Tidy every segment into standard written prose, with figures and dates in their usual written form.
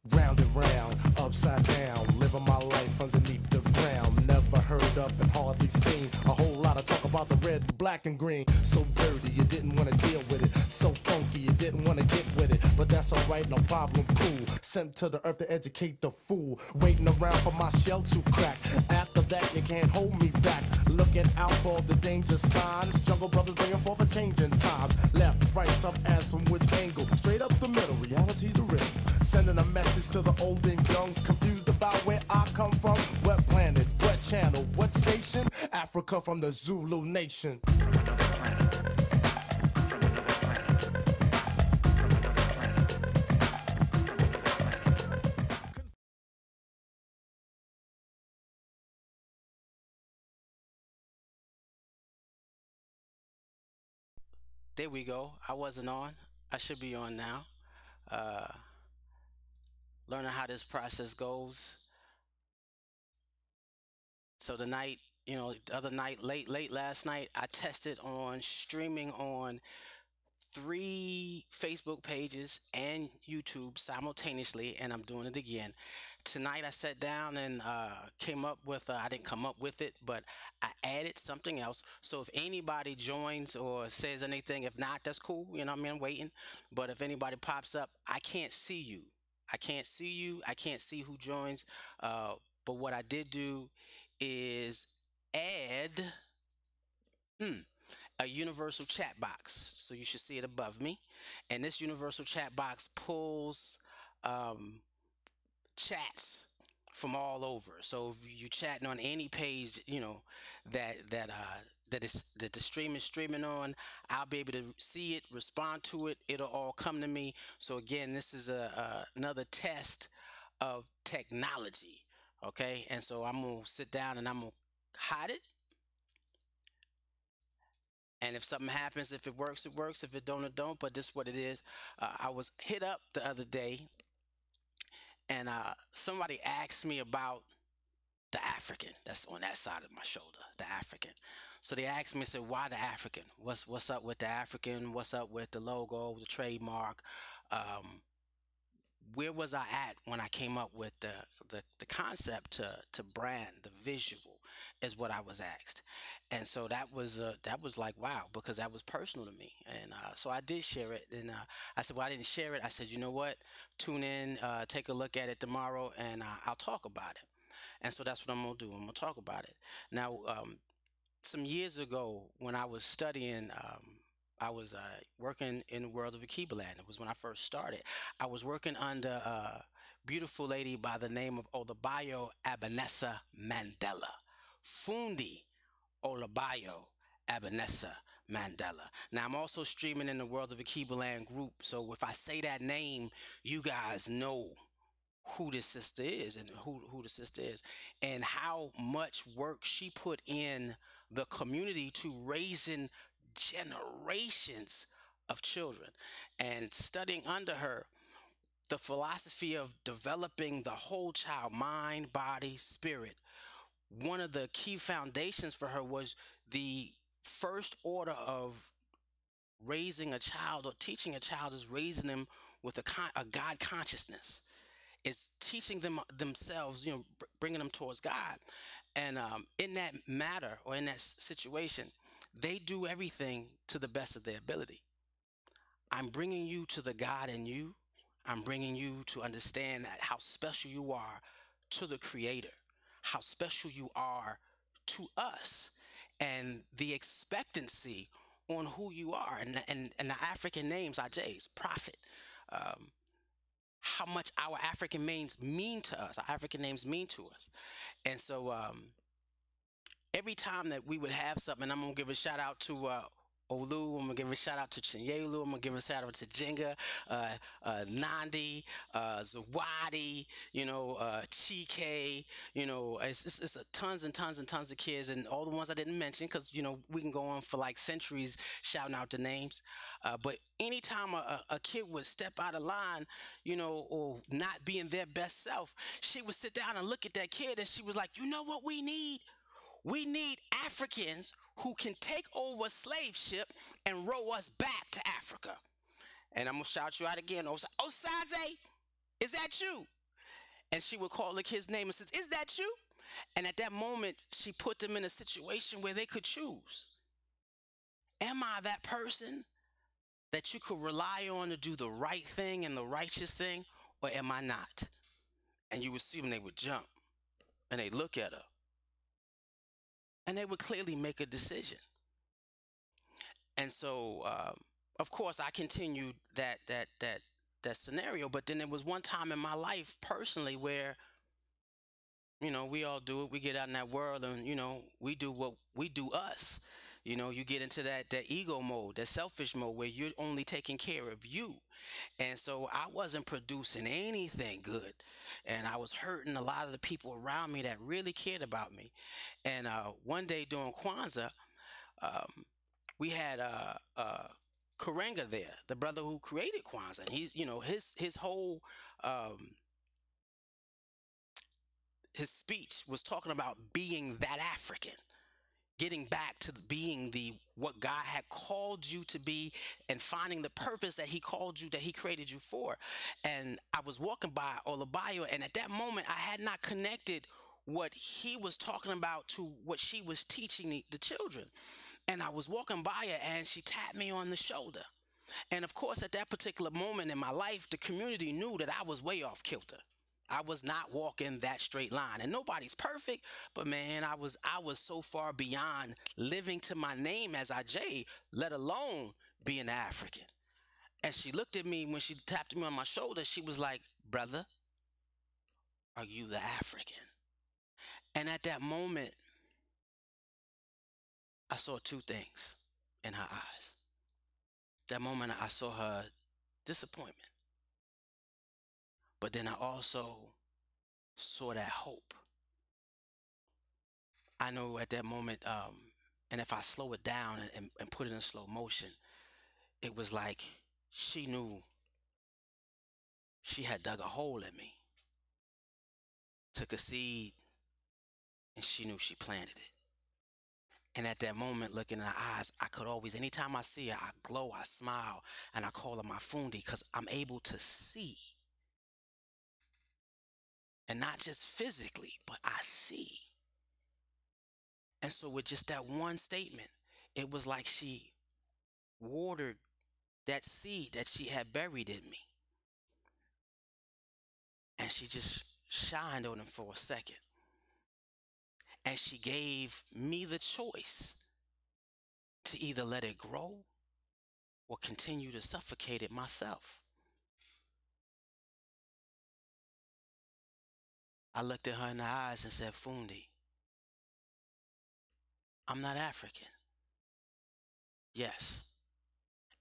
Round and round, upside down, living my life underneath the ground. Never heard of and hardly seen a whole lot of talk about the red, black, and green. So dirty, you didn't want to deal with it. So funky, you didn't want to get with it. But that's alright, no problem, cool. Sent to the earth to educate the fool. Waiting around for my shell to crack. After that, you can't hold me back. Looking out for the danger signs. Jungle brothers bringing forth a change in times. Left, right, up, as from which angle? Straight up the middle, reality's the riddle. Sending a message to the old and young, confused about where I come from. What planet, what channel, what station? Africa from the Zulu nation. There we go. I wasn't on. I should be on now. Uh, Learning how this process goes. So the night, the other night, late last night, I tested on streaming on three Facebook pages and YouTube simultaneously, and I'm doing it again. Tonight, I sat down and came up with, I didn't come up with it, but I added something else. So if anybody joins or says anything, if not, that's cool. You know what I mean? I'm waiting. But if anybody pops up, I can't see you. I can't see you. I can't see who joins. But what I did do is add. Hmm, a universal chat box. So you should see it above me. And this universal chat box pulls um, chats from all over. So if you chatting on any page, that the stream is streaming on, I'll be able to see it, respond to it. It'll all come to me. So again, this is another test of technology. Okay, and so I'm gonna sit down and I'm gonna hide it, and if something happens, if it works, it works. If it don't, it don't. But this is what it is. I was hit up the other day, and somebody asked me about the African. That's on that side of my shoulder, the African. So they asked me, said, "Why the African? What's up with the African? What's up with the logo, the trademark? Um, where was I at when I came up with the concept to brand the visual is what I was asked, and so that was like wow, because that was personal to me, and so I did share it, and I said, well, I didn't share it. I said, you know what, tune in, take a look at it tomorrow, and I'll talk about it. And so that's what I'm gonna do. I'm gonna talk about it now. Some years ago when I was studying, I was working in the world of Akibaland. It was when I first started. I was working under a beautiful lady by the name of Olabayo Abanessa Mandela. Fundi Olabayo Abanessa Mandela. Now I'm also streaming in the world of Akibaland group. So if I say that name, you guys know who this sister is and who the sister is and how much work she put in the community to raising generations of children. And studying under her, the philosophy of developing the whole child, mind, body, spirit, one of the key foundations for her was the first order of raising a child or teaching a child is raising them with a God consciousness. It's teaching them themselves, bringing them towards God. And in that matter or in that situation, they do everything to the best of their ability. I'm bringing you to the God in you. I'm bringing you to understand that how special you are to the Creator, how special you are to us, and the expectancy on who you are. And the African names, Ajay's prophet. Um, how much our African names mean to us. Our African names mean to us. And so every time that we would have something, I'm gonna give a shout out to Olu. I'm gonna give a shout out to Chinyelu. I'm gonna give a shout out to Jenga, Nandi, Zawadi, Chike. It's tons and tons and tons of kids, and all the ones I didn't mention because we can go on for like centuries shouting out the names. But anytime a kid would step out of line, or not being their best self, she would sit down and look at that kid, and she was like, "You know what we need? We need Africans who can take over a slave ship and row us back to Africa." And I'm gonna shout you out again, Osaze. Is that you? And she would call the kid's name and says, is that you? And at that moment, she put them in a situation where they could choose. Am I that person that you could rely on to do the right thing and the righteous thing, or am I not? And you would see them, they would jump and they'd look at her and they would clearly make a decision. And so, of course, I continued that scenario. But then there was one time in my life personally where, we all do it. We get out in that world and, we do what we do us. You get into that ego mode, that selfish mode where you're only taking care of you. And so I wasn't producing anything good. And I was hurting a lot of the people around me that really cared about me. And one day during Kwanzaa, we had Karenga there, the brother who created Kwanzaa. And he's, his whole his speech was talking about being that African, getting back to being the what God had called you to be and finding the purpose that he called you, that he created you for. And I was walking by Olabayo, and at that moment I had not connected what he was talking about to what she was teaching the children. And I was walking by her and she tapped me on the shoulder. And of course, at that particular moment in my life, the community knew that I was way off kilter. I was not walking that straight line, and nobody's perfect, but man, I was so far beyond living to my name as IJ, let alone being African. And she looked at me when she tapped me on my shoulder. She was like, brother, are you the African? And at that moment, I saw two things in her eyes. That moment, I saw her disappointment. But then I also saw that hope. I know at that moment, and if I slow it down and put it in slow motion, it was like she knew she had dug a hole in me, took a seed, and she knew she planted it. And at that moment, looking in her eyes, I could always, anytime I see her, I glow, I smile, and I call her my Fundi, because I'm able to see. And not just physically, but I see. And so with just that one statement, it was like she watered that seed that she had buried in me. And she just shined on him for a second. And she gave me the choice to either let it grow or continue to suffocate it myself. I looked at her in the eyes and said, Fundi, I'm not African. Yes.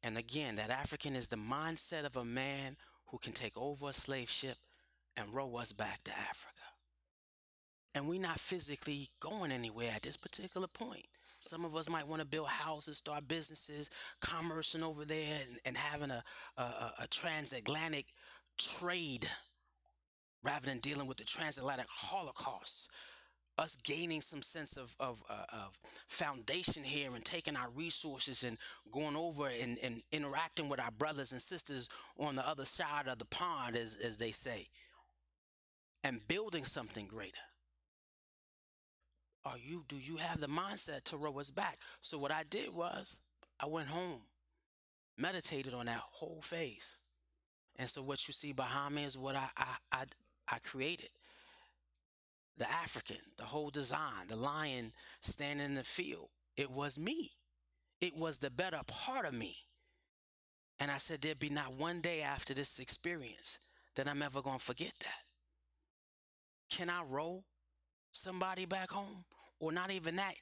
And again, that African is the mindset of a man who can take over a slave ship and row us back to Africa. And we're not physically going anywhere at this particular point. Some of us might want to build houses, start businesses, commercing over there, and having a transatlantic trade rather than dealing with the transatlantic Holocaust. Us gaining some sense of foundation here and taking our resources and going over and interacting with our brothers and sisters on the other side of the pond, as they say, and building something greater. Do you have the mindset to row us back? So what I did was I went home, meditated on that whole phase. And so what you see behind me is what I created. The African, the whole design, the lion standing in the field. It was me. It was the better part of me. And I said, there'd be not one day after this experience that I'm ever going to forget that. Can I row somebody back home? Or not even that.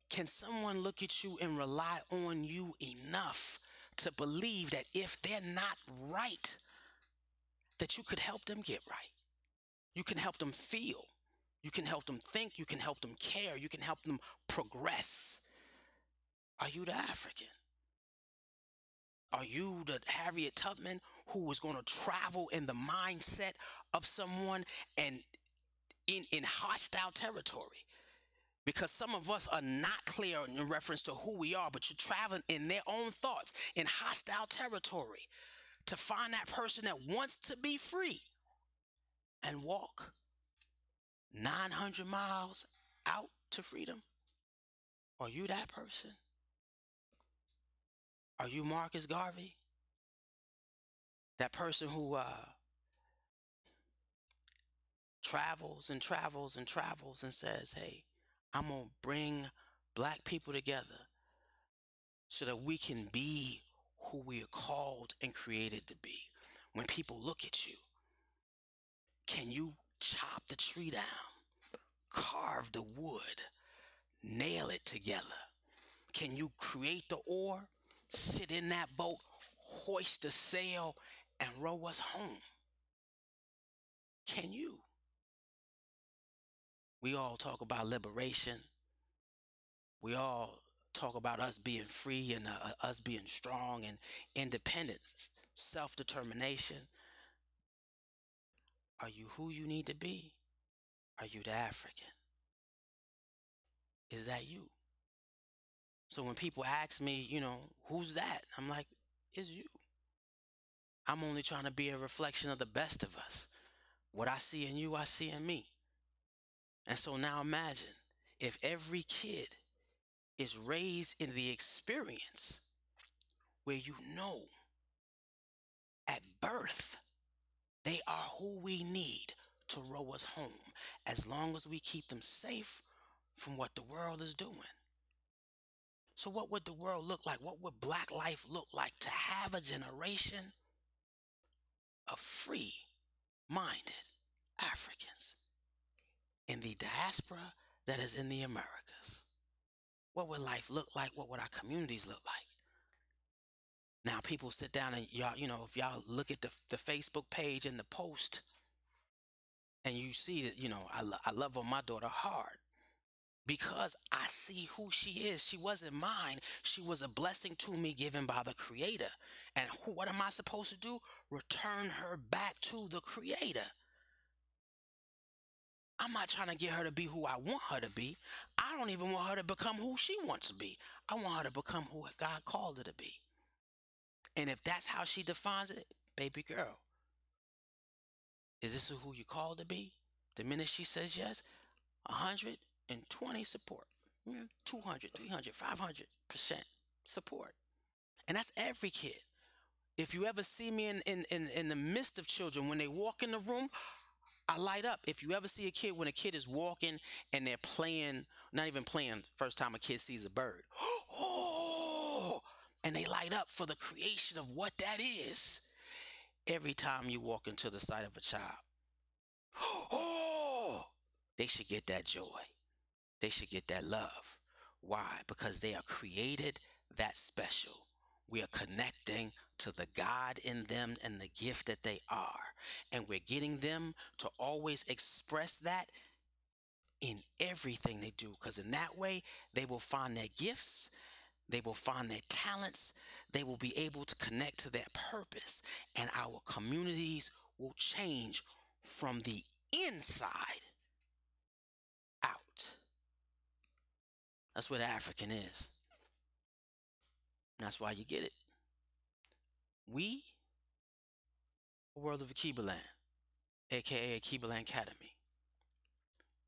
Can someone look at you and rely on you enough to believe that if they're not right, that you could help them get right? You can help them feel. You can help them think. You can help them care. You can help them progress. Are you the African? Are you the Harriet Tubman who was going to travel in the mindset of someone and in hostile territory? Because some of us are not clear in reference to who we are, but you're traveling in their own thoughts in hostile territory to find that person that wants to be free. and walk 900 miles out to freedom? Are you that person? Are you Marcus Garvey? That person who travels and travels and travels and says, hey, I'm going to bring black people together so that we can be who we are called and created to be. When people look at you, can you chop the tree down, carve the wood, nail it together? Can you create the oar, sit in that boat, hoist the sail, and row us home? Can you? We all talk about liberation. We all talk about us being free and us being strong and independence, self-determination. Are you who you need to be? Are you the African? Is that you? So when people ask me, who's that? I'm like, it's you. I'm only trying to be a reflection of the best of us. What I see in you, I see in me. And so now imagine if every kid is raised in the experience where at birth they are who we need to row us home, as long as we keep them safe from what the world is doing. So what would the world look like? What would black life look like to have a generation of free-minded Africans in the diaspora that is in the Americas? What would life look like? What would our communities look like? Now people sit down and y'all, if y'all look at the Facebook page and the post, and you see that, I love on my daughter hard because I see who she is. She wasn't mine. She was a blessing to me given by the Creator. And what am I supposed to do? Return her back to the Creator. I'm not trying to get her to be who I want her to be. I don't even want her to become who she wants to be. I want her to become who God called her to be. And if that's how she defines it, baby girl, is this who you called to be? The minute she says yes, 120 support, 200, 300, 500% support. And that's every kid. If you ever see me in the midst of children, when they walk in the room, I light up. If you ever see a kid, when a kid is walking and they're playing, not even playing, first time a kid sees a bird, oh, and they light up for the creation of what that is. Every time you walk into the sight of a child, oh, they should get that joy. They should get that love. Why? Because they are created that special. We are connecting to the God in them and the gift that they are. And we're getting them to always express that in everything they do. Because in that way, they will find their gifts. They will find their talents. They will be able to connect to their purpose. And our communities will change from the inside out. That's where the African is. And that's why you get it. We, World of Akibaland, aka Akibaland Academy,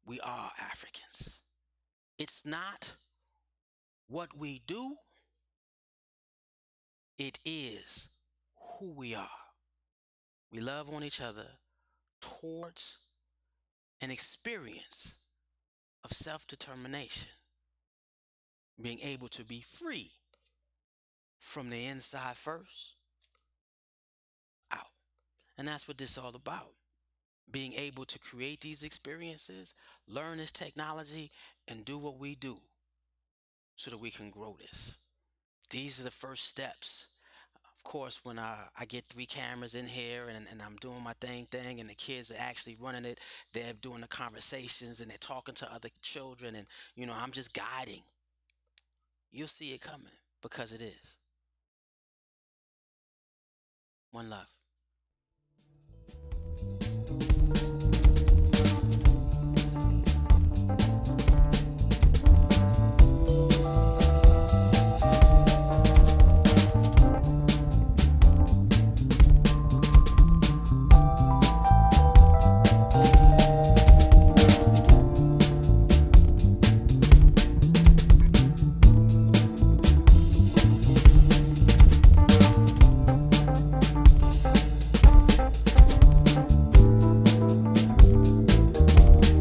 we are Africans. It's not what we do, it is who we are. We love on each other towards an experience of self-determination, being able to be free from the inside first out. And that's what this is all about. Being able to create these experiences, learn this technology, and do what we do so that we can grow this. These are the first steps. Of course, when I get 3 cameras in here and I'm doing my thing and the kids are actually running it, they're doing the conversations and they're talking to other children and, I'm just guiding. You'll see it coming because it is. One love.